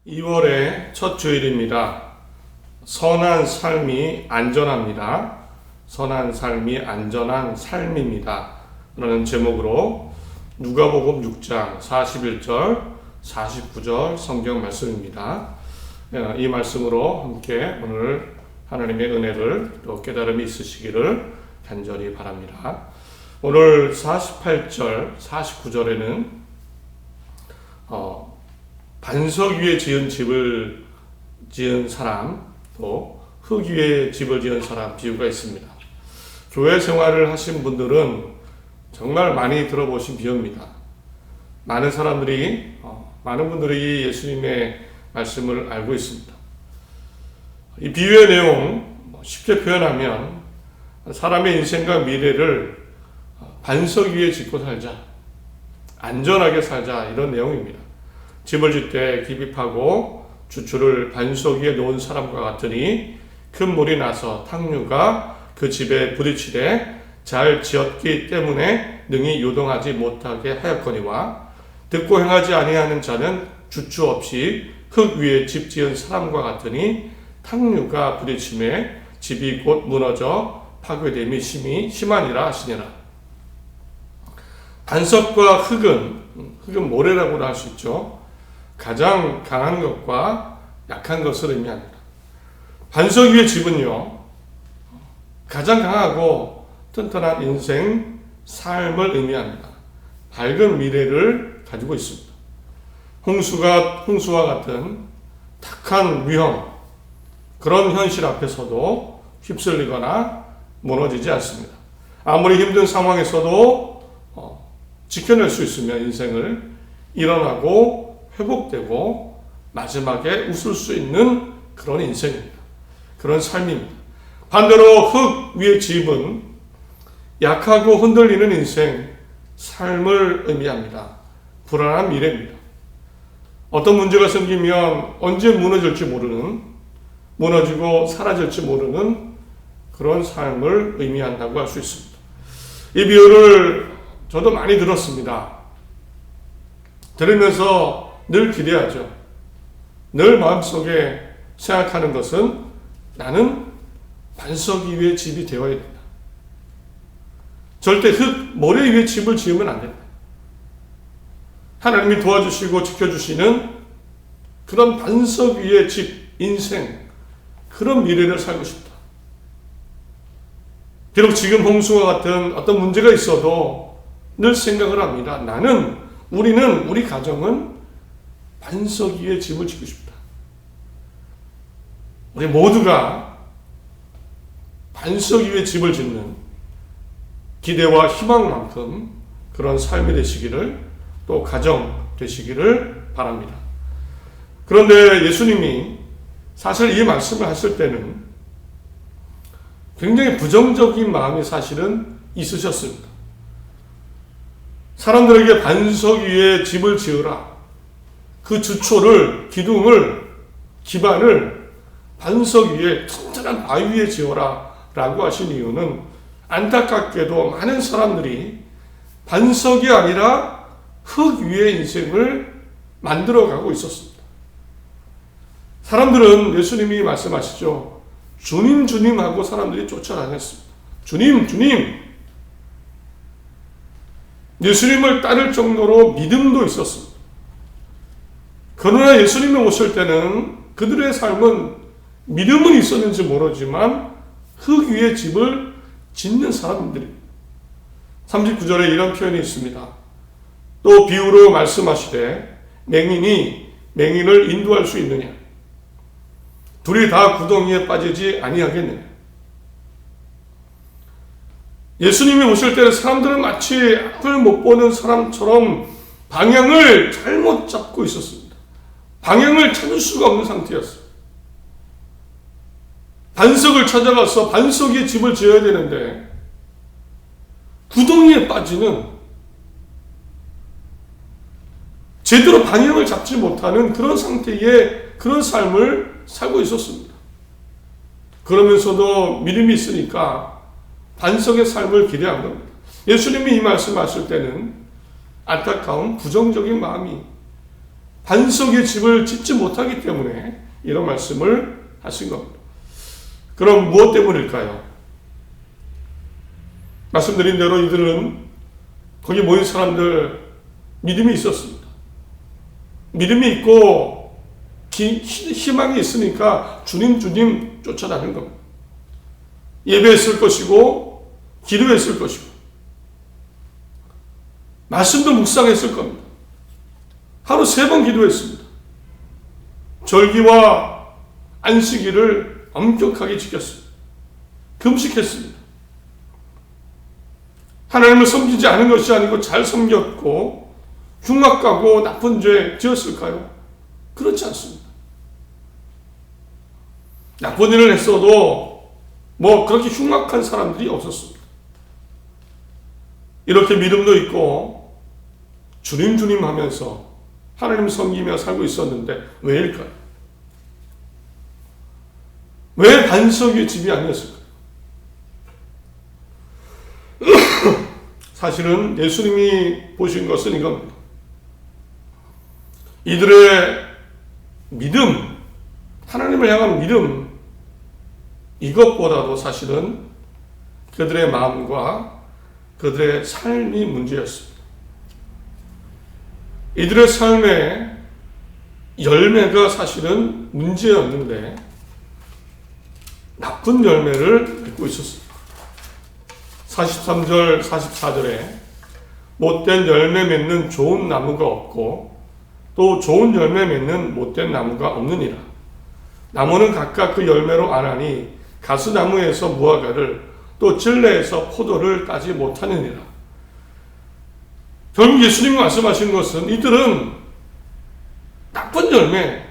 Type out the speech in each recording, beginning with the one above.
2월의 첫 주일입니다. 선한 삶이 안전합니다. 선한 삶이 안전한 삶입니다. 라는 제목으로 누가복음 6장 41절, 49절 성경 말씀입니다. 이 말씀으로 함께 오늘 하나님의 은혜를 또 깨달음이 있으시기를 간절히 바랍니다. 오늘 48절, 49절에는 반석 위에 지은 집을 지은 사람, 또 흙 위에 집을 지은 사람 비유가 있습니다. 교회 생활을 하신 분들은 정말 많이 들어보신 비유입니다. 많은 분들이 예수님의 말씀을 알고 있습니다. 이 비유의 내용 쉽게 표현하면 사람의 인생과 미래를 반석 위에 짓고 살자, 안전하게 살자, 이런 내용입니다. 집을 짓 때 깊이 파고 주추를 반석 위에 놓은 사람과 같으니 큰 물이 나서 탕류가 그 집에 부딪히되 잘 지었기 때문에 능히 요동하지 못하게 하였거니와, 듣고 행하지 아니하는 자는 주추 없이 흙 위에 집 지은 사람과 같으니 탕류가 부딪힘에 집이 곧 무너져 파괴됨이 심하니라 하시니라. 반석과 흙은 모래라고도 할 수 있죠. 가장 강한 것과 약한 것을 의미합니다. 반석 위의 집은요, 가장 강하고 튼튼한 인생, 삶을 의미합니다. 밝은 미래를 가지고 있습니다. 홍수와 같은 탁한 위험, 그런 현실 앞에서도 휩쓸리거나 무너지지 않습니다. 아무리 힘든 상황에서도 지켜낼 수 있으면 인생을 일어나고 회복되고 마지막에 웃을 수 있는 그런 인생입니다. 그런 삶입니다. 반대로 흙 위의 집은 약하고 흔들리는 인생, 삶을 의미합니다. 불안한 미래입니다. 어떤 문제가 생기면 언제 무너지고 사라질지 모르는 그런 삶을 의미한다고 할 수 있습니다. 이 비유를 저도 많이 들었습니다. 들으면서 늘 기대하죠. 늘 마음속에 생각하는 것은 나는 반석 위에 집이 되어야 된다. 절대 모래 위에 집을 지으면 안 된다. 하나님이 도와주시고 지켜주시는 그런 반석 위에 집, 인생, 그런 미래를 살고 싶다. 비록 지금 홍수와 같은 어떤 문제가 있어도 늘 생각을 합니다. 우리 가정은 반석 위에 집을 짓고 싶다. 우리 모두가 반석 위에 집을 짓는 기대와 희망만큼 그런 삶이 되시기를, 또 가정 되시기를 바랍니다. 그런데 예수님이 사실 이 말씀을 하실 때는 굉장히 부정적인 마음이 사실은 있으셨습니다. 사람들에게 반석 위에 집을 지으라, 그 주초를, 기반을 반석 위에, 튼튼한 바위 위에 지어라 라고 하신 이유는 안타깝게도 많은 사람들이 반석이 아니라 흙 위에 인생을 만들어가고 있었습니다. 사람들은 예수님이 말씀하시죠. 주님, 주님 하고 사람들이 쫓아다녔습니다. 주님, 주님. 예수님을 따를 정도로 믿음도 있었습니다. 그러나 예수님이 오실 때는 그들의 삶은 믿음은 있었는지 모르지만 흙 위에 집을 짓는 사람들입니다. 39절에 이런 표현이 있습니다. 또 비유로 말씀하시되 맹인이 맹인을 인도할 수 있느냐? 둘이 다 구덩이에 빠지지 아니하겠느냐? 예수님이 오실 때는 사람들은 마치 앞을 못 보는 사람처럼 방향을 잘못 잡고 있었습니다. 방향을 찾을 수가 없는 상태였어요. 반석을 찾아가서 반석 위에 집을 지어야 되는데 구덩이에 빠지는, 제대로 방향을 잡지 못하는 그런 상태의 그런 삶을 살고 있었습니다. 그러면서도 믿음이 있으니까 반석의 삶을 기대한 겁니다. 예수님이 이 말씀하실 때는 안타까운 부정적인 마음이 반석의 집을 짓지 못하기 때문에 이런 말씀을 하신 겁니다. 그럼 무엇 때문일까요? 말씀드린 대로 이들은 거기 모인 사람들 믿음이 있었습니다. 믿음이 있고 희망이 있으니까 주님 쫓아다닌 겁니다. 예배했을 것이고 기도했을 것이고 말씀도 묵상했을 겁니다. 하루 3번 기도했습니다. 절기와 안식일을 엄격하게 지켰습니다. 금식했습니다. 하나님을 섬기지 않은 것이 아니고 잘 섬겼고 흉악하고 나쁜 죄 지었을까요? 그렇지 않습니다. 나쁜 일을 했어도 그렇게 흉악한 사람들이 없었습니다. 이렇게 믿음도 있고 주님 하면서 하나님 섬기며 살고 있었는데 왜일까요? 왜 반석의 집이 아니었을까요? 사실은 예수님이 보신 것은 이겁니다. 이들의 믿음, 하나님을 향한 믿음, 이것보다도 사실은 그들의 마음과 그들의 삶이 문제였습니다. 이들의 삶의 열매가 사실은 문제였는데 나쁜 열매를 맺고 있었습니다. 43절, 44절에 못된 열매 맺는 좋은 나무가 없고 또 좋은 열매 맺는 못된 나무가 없느니라. 나무는 각각 그 열매로 아나니 가스나무에서 무화과를 또 들레에서 포도를 따지 못하느니라. 결국 예수님이 말씀하신 것은 이들은 나쁜 열매,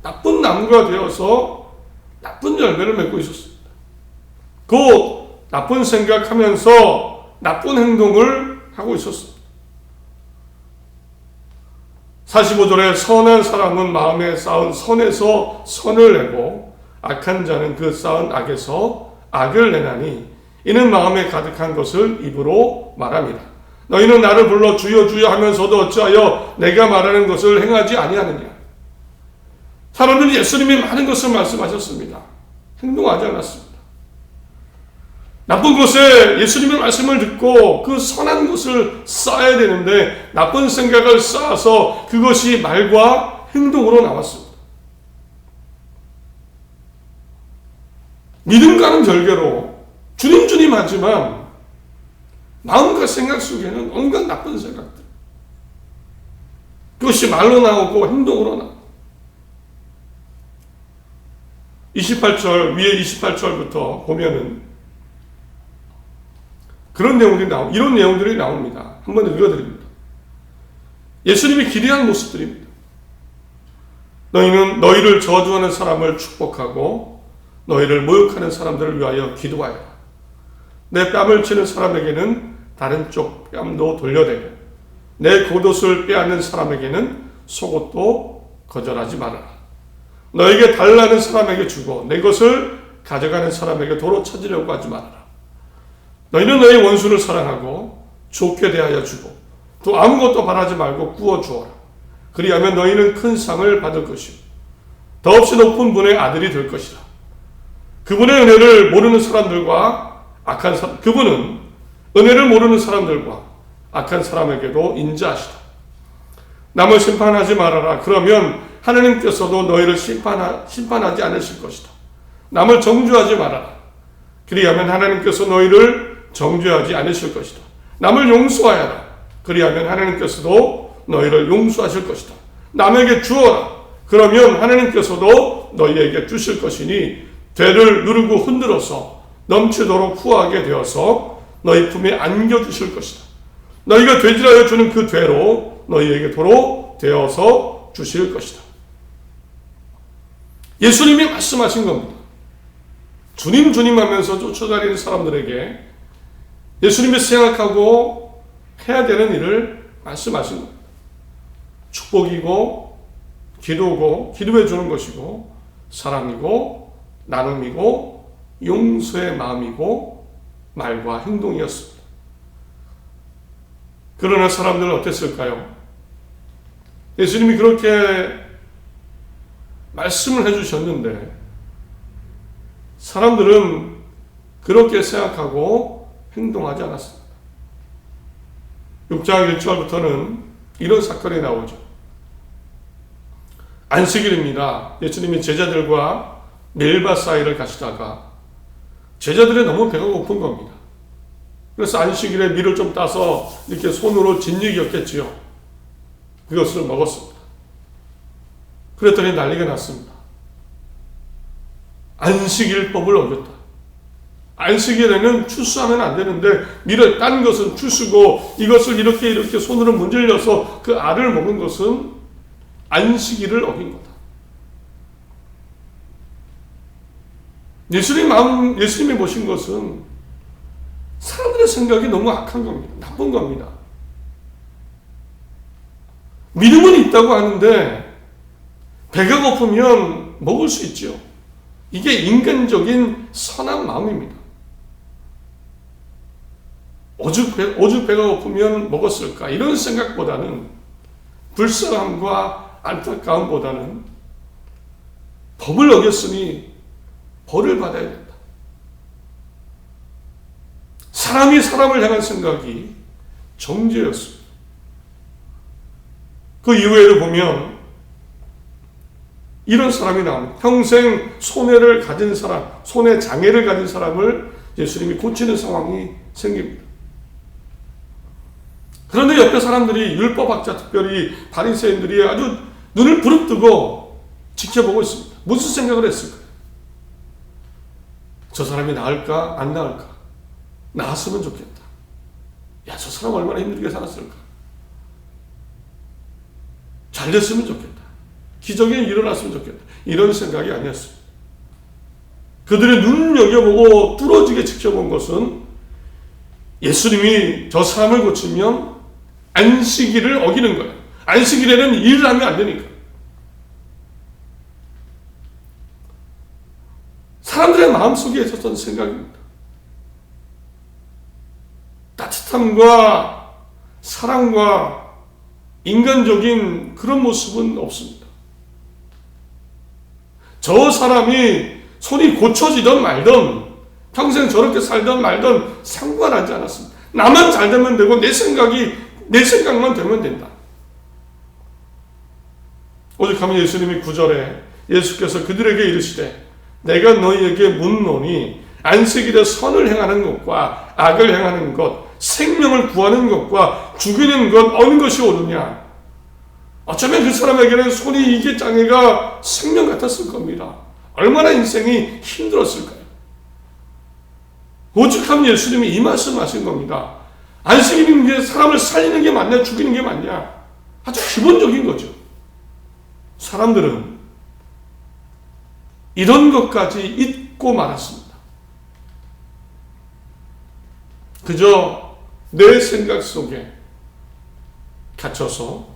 나쁜 나무가 되어서 나쁜 열매를 맺고 있었습니다. 그 나쁜 생각하면서 나쁜 행동을 하고 있었습니다. 45절에 선한 사람은 마음에 쌓은 선에서 선을 내고 악한 자는 그 쌓은 악에서 악을 내나니 이는 마음에 가득한 것을 입으로 말합니다. 너희는 나를 불러 주여 주여 하면서도 어찌하여 내가 말하는 것을 행하지 아니하느냐. 사람들이 예수님이 많은 것을 말씀하셨습니다. 행동하지 않았습니다. 나쁜 곳에 예수님의 말씀을 듣고 그 선한 것을 쌓아야 되는데 나쁜 생각을 쌓아서 그것이 말과 행동으로 나왔습니다. 믿음과는 별개로 주님 하지만 마음과 생각 속에는 온갖 나쁜 생각들, 그것이 말로 나오고 행동으로 나오고 28절 위에 28절부터 보면은 이런 내용들이 나옵니다. 한번 읽어드립니다. 예수님이 기대한 모습들입니다. 너희는 너희를 저주하는 사람을 축복하고 너희를 모욕하는 사람들을 위하여 기도하여라. 내 뺨을 치는 사람에게는 다른 쪽 뺨도 돌려대고 내 겉옷을 빼앗는 사람에게는 속옷도 거절하지 말아라. 너에게 달라는 사람에게 주고 내 것을 가져가는 사람에게 도로 찾으려고 하지 말아라. 너희는 너희 원수를 사랑하고 좋게 대하여 주고 또 아무것도 바라지 말고 구워 주어라. 그리하면 너희는 큰 상을 받을 것이요 더없이 높은 분의 아들이 될 것이라. 그분의 은혜를 모르는 사람들과 그분은 은혜를 모르는 사람들과 악한 사람에게도 인자하시다. 남을 심판하지 말아라. 그러면 하나님께서도 너희를 심판하지 않으실 것이다. 남을 정죄하지 말아라. 그리하면 하나님께서 너희를 정죄하지 않으실 것이다. 남을 용서하여라. 그리하면 하나님께서도 너희를 용서하실 것이다. 남에게 주어라. 그러면 하나님께서도 너희에게 주실 것이니 되를 누르고 흔들어서 넘치도록 후하게 되어서 너희 품에 안겨주실 것이다. 너희가 되질하여 주는 그 되로 너희에게 도로 되어서 주실 것이다. 예수님이 말씀하신 겁니다. 주님 하면서 쫓아다니는 사람들에게 예수님이 생각하고 해야 되는 일을 말씀하신 겁니다. 축복이고 기도고 기도해 주는 것이고 사랑이고 나눔이고 용서의 마음이고 말과 행동이었습니다. 그러나 사람들은 어땠을까요? 예수님이 그렇게 말씀을 해주셨는데 사람들은 그렇게 생각하고 행동하지 않았습니다. 6장 1절부터는 이런 사건이 나오죠. 안식일입니다. 예수님이 제자들과 멜바 사이를 가시다가 제자들이 너무 배가 고픈 겁니다. 그래서 안식일에 밀을 좀 따서 이렇게 손으로 짓이겼겠지요. 그것을 먹었습니다. 그랬더니 난리가 났습니다. 안식일법을 어겼다. 안식일에는 추수하면 안 되는데 밀을 딴 것은 추수고 이것을 이렇게 손으로 문질러서 그 알을 먹은 것은 안식일을 어긴 거다. 예수님이 보신 것은 사람들의 생각이 너무 악한 겁니다. 나쁜 겁니다. 믿음은 있다고 하는데 배가 고프면 먹을 수 있죠. 이게 인간적인 선한 마음입니다. 오죽 배가 고프면 먹었을까? 이런 생각보다는 불쌍함과 안타까움보다는 법을 어겼으니 벌을 받아야 된다. 사람이 사람을 향한 생각이 정죄였습니다. 그 이후에도 보면 이런 사람이 나옵니다. 평생 손해를 가진 사람, 손해 장애를 가진 사람을 예수님이 고치는 상황이 생깁니다. 그런데 옆에 사람들이 율법학자, 특별히 바리새인들이 아주 눈을 부릅뜨고 지켜보고 있습니다. 무슨 생각을 했을까요? 저 사람이 나을까? 안 나을까? 나았으면 좋겠다. 야, 저 사람 얼마나 힘들게 살았을까? 잘 됐으면 좋겠다. 기적이 일어났으면 좋겠다. 이런 생각이 아니었습니다. 그들의 눈여겨보고 뚫어지게 지켜본 것은 예수님이 저 사람을 고치면 안식일을 어기는 거예요. 안식일에는 일을 하면 안 되니까. 사람들의 마음속에 있었던 생각입니다. 따뜻함과 사랑과 인간적인 그런 모습은 없습니다. 저 사람이 손이 고쳐지든 말든 평생 저렇게 살든 말든 상관하지 않았습니다. 나만 잘 되면 되고 내 생각만 되면 된다. 오죽하면 예수님이 9절에 예수께서 그들에게 이르시되 내가 너희에게 묻노니 안식일에 선을 행하는 것과 악을 행하는 것, 생명을 구하는 것과 죽이는 것 어느 것이 옳으냐? 어쩌면 그 사람에게는 손이 이게 장애가 생명 같았을 겁니다. 얼마나 인생이 힘들었을까요? 오죽하면 예수님이 이 말씀하신 겁니다. 안식일인 게 사람을 살리는 게 맞냐, 죽이는 게 맞냐? 아주 기본적인 거죠. 사람들은 이런 것까지 잊고 말았습니다. 그저 내 생각 속에 갇혀서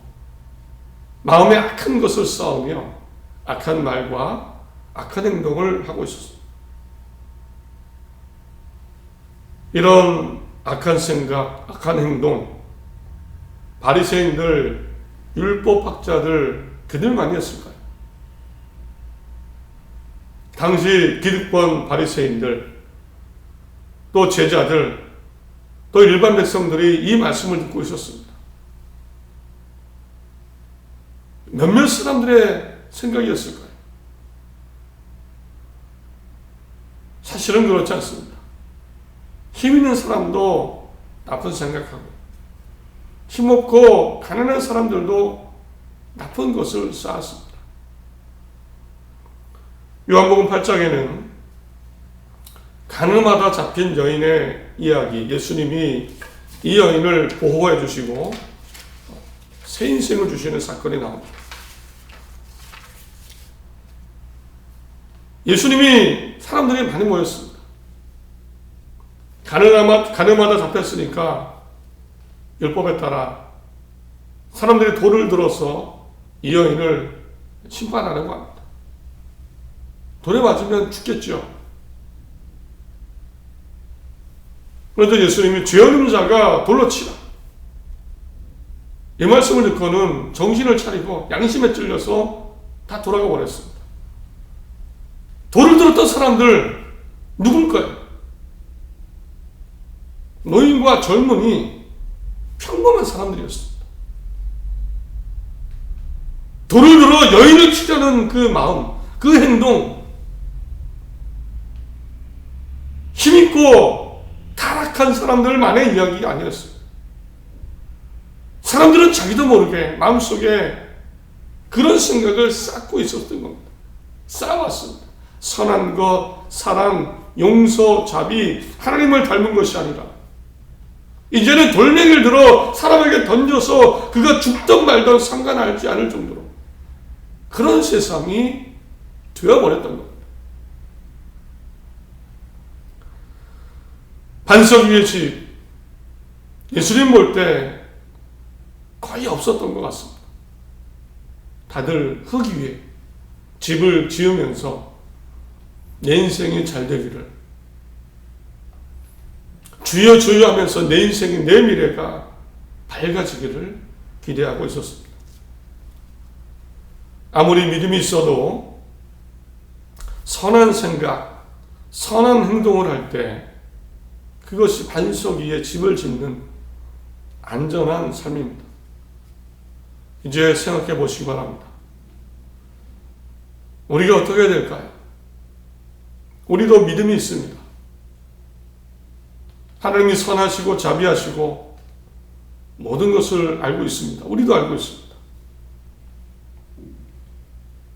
마음에 악한 것을 쌓으며 악한 말과 악한 행동을 하고 있었습니다. 이런 악한 생각, 악한 행동, 바리새인들, 율법학자들 그들만이 했을까요? 당시 기득권 바리새인들, 또 제자들, 또 일반 백성들이 이 말씀을 듣고 있었습니다. 몇몇 사람들의 생각이었을까요? 사실은 그렇지 않습니다. 힘 있는 사람도 나쁜 생각하고 힘없고 가난한 사람들도 나쁜 것을 쌓았습니다. 요한복음 8장에는 가늠하다 잡힌 여인의 이야기, 예수님이 이 여인을 보호해 주시고 새 인생을 주시는 사건이 나옵니다. 예수님이 사람들이 많이 모였습니다. 가늠하다 잡혔으니까 율법에 따라 사람들이 돌을 들어서 이 여인을 심판하려고 합니다. 돌에 맞으면 죽겠죠. 그런데 예수님이 죄 없는 자가 돌로 치라. 이 말씀을 듣고는 정신을 차리고 양심에 찔려서 다 돌아가 버렸습니다. 돌을 들었던 사람들 누굴까요? 노인과 젊은이, 평범한 사람들이었습니다. 돌을 들어 여인을 치려는 그 마음, 그 행동, 힘있고 타락한 사람들만의 이야기가 아니었어요. 사람들은 자기도 모르게 마음속에 그런 생각을 쌓고 있었던 겁니다. 쌓아왔습니다. 선한 것, 사랑, 용서, 자비, 하나님을 닮은 것이 아니라 이제는 돌멩이를 들어 사람에게 던져서 그가 죽든 말든 상관하지 않을 정도로 그런 세상이 되어버렸던 겁니다. 반석 위의 집, 예수님 볼 때 거의 없었던 것 같습니다. 다들 흙 위에 집을 지으면서 내 인생이 잘 되기를, 주여 주여 하면서 내 인생이, 내 미래가 밝아지기를 기대하고 있었습니다. 아무리 믿음이 있어도 선한 생각, 선한 행동을 할 때 그것이 반석 위에 집을 짓는 안전한 삶입니다. 이제 생각해 보시기 바랍니다. 우리가 어떻게 해야 될까요? 우리도 믿음이 있습니다. 하나님이 선하시고 자비하시고 모든 것을 알고 있습니다. 우리도 알고 있습니다.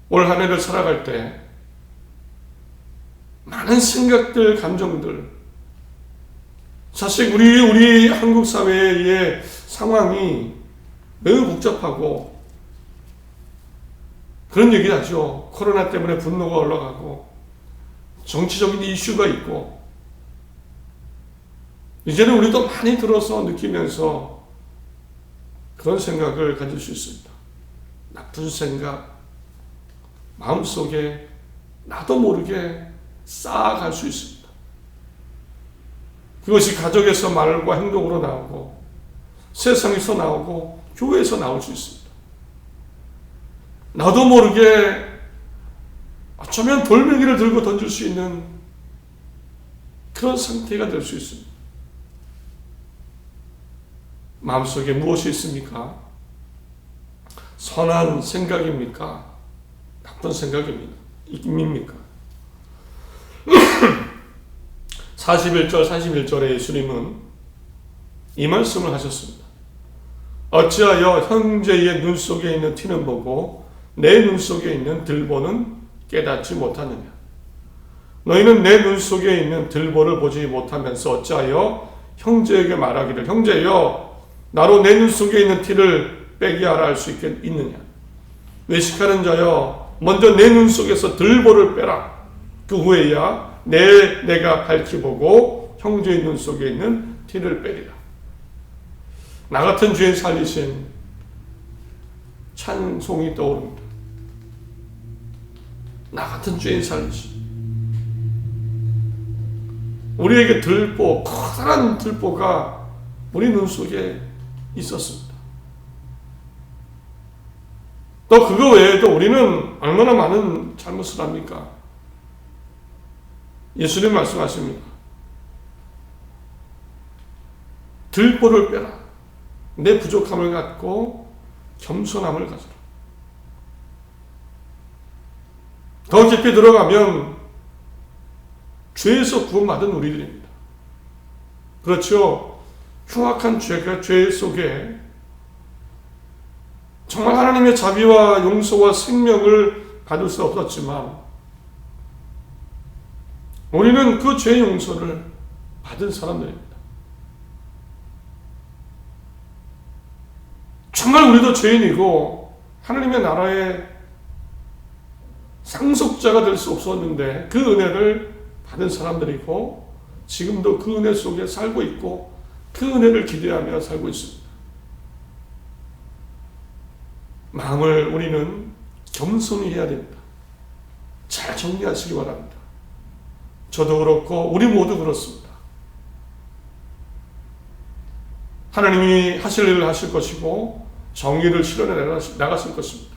올 한 해를 살아갈 때 많은 생각들, 감정들, 사실 우리 한국 사회의 상황이 매우 복잡하고 그런 얘기 하죠. 코로나 때문에 분노가 올라가고 정치적인 이슈가 있고, 이제는 우리도 많이 들어서 느끼면서 그런 생각을 가질 수 있습니다. 나쁜 생각, 마음속에 나도 모르게 쌓아갈 수 있습니다. 그것이 가족에서 말과 행동으로 나오고 세상에서 나오고 교회에서 나올 수 있습니다. 나도 모르게 어쩌면 돌멩이를 들고 던질 수 있는 그런 상태가 될 수 있습니다. 마음속에 무엇이 있습니까? 선한 생각입니까? 나쁜 생각입니까? 41절, 41절에 예수님은 이 말씀을 하셨습니다. 어찌하여 형제의 눈 속에 있는 티는 보고 내 눈 속에 있는 들보는 깨닫지 못하느냐? 너희는 내 눈 속에 있는 들보를 보지 못하면서 어찌하여 형제에게 말하기를, 형제여, 나로 내 눈 속에 있는 티를 빼게 하라 할 수 있느냐? 외식하는 자여, 먼저 내 눈 속에서 들보를 빼라. 그 후에야 내가 밝히 보고 형제의 눈 속에 있는 티를 빼리라. 나 같은 죄인 살리신 찬송이 떠오릅니다. 나 같은 죄인 살리신, 우리에게 들보, 커다란 들보가 우리 눈 속에 있었습니다. 또 그거 외에도 우리는 얼마나 많은 잘못을 합니까? 예수님 말씀하십니다. 들보를 빼라. 내 부족함을 갖고 겸손함을 가져라. 더 깊이 들어가면 죄에서 구원받은 우리들입니다. 그렇죠? 흉악한 죄가 죄 속에 정말 하나님의 자비와 용서와 생명을 받을 수 없었지만 우리는 그 죄의 용서를 받은 사람들입니다. 정말 우리도 죄인이고 하나님의 나라의 상속자가 될 수 없었는데 그 은혜를 받은 사람들이고 지금도 그 은혜 속에 살고 있고 그 은혜를 기대하며 살고 있습니다. 마음을 우리는 겸손히 해야 됩니다. 잘 정리하시기 바랍니다. 저도 그렇고 우리 모두 그렇습니다. 하나님이 하실 일을 하실 것이고 정의를 실현해 나갔을 것입니다.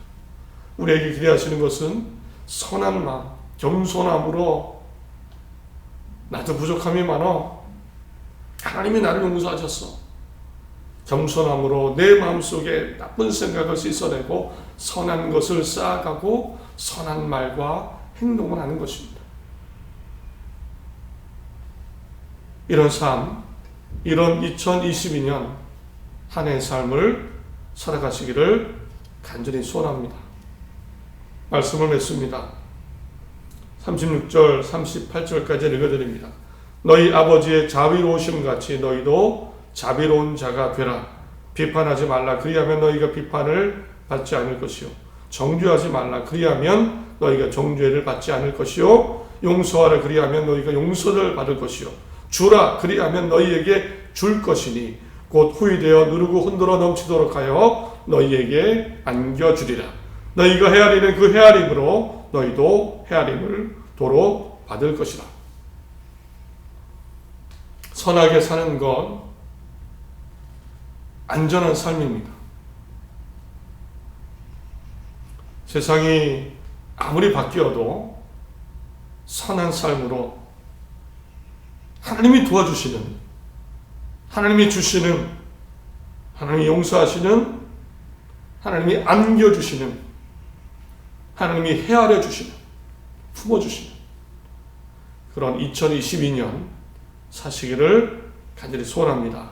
우리에게 기대하시는 것은 선한 마음, 겸손함으로 나도 부족함이 많아. 하나님이 나를 용서하셨어. 겸손함으로 내 마음속에 나쁜 생각을 씻어내고 선한 것을 쌓아가고 선한 말과 행동을 하는 것입니다. 이런 삶, 이런 2022년 한 해의 삶을 살아가시기를 간절히 소원합니다. 말씀을 맺습니다. 36절, 38절까지 읽어드립니다. 너희 아버지의 자비로우심 같이 너희도 자비로운 자가 되라. 비판하지 말라. 그리하면 너희가 비판을 받지 않을 것이요. 정죄하지 말라. 그리하면 너희가 정죄를 받지 않을 것이요. 용서하라. 그리하면 너희가 용서를 받을 것이요. 주라. 그리하면 너희에게 줄 것이니 곧 후이되어 누르고 흔들어 넘치도록 하여 너희에게 안겨주리라. 너희가 헤아리는 그 헤아림으로 너희도 헤아림을 도로 받을 것이라. 선하게 사는 것 안전한 삶입니다. 세상이 아무리 바뀌어도 선한 삶으로 하나님이 도와주시는, 하나님이 주시는, 하나님이 용서하시는, 하나님이 안겨주시는, 하나님이 헤아려 주시는, 품어주시는 그런 2022년 사시기를 간절히 소원합니다.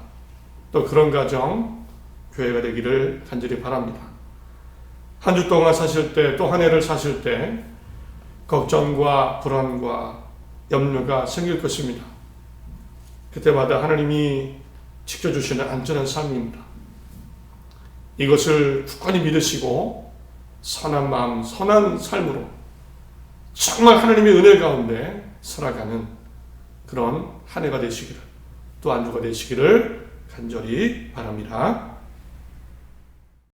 또 그런 가정, 교회가 되기를 간절히 바랍니다. 한 주 동안 사실 때, 또 한 해를 사실 때 걱정과 불안과 염려가 생길 것입니다. 그때마다 하나님이 지켜주시는 안전한 삶입니다. 이것을 굳건히 믿으시고 선한 마음, 선한 삶으로 정말 하나님의 은혜 가운데 살아가는 그런 한 해가 되시기를, 또 한 주가 되시기를 간절히 바랍니다.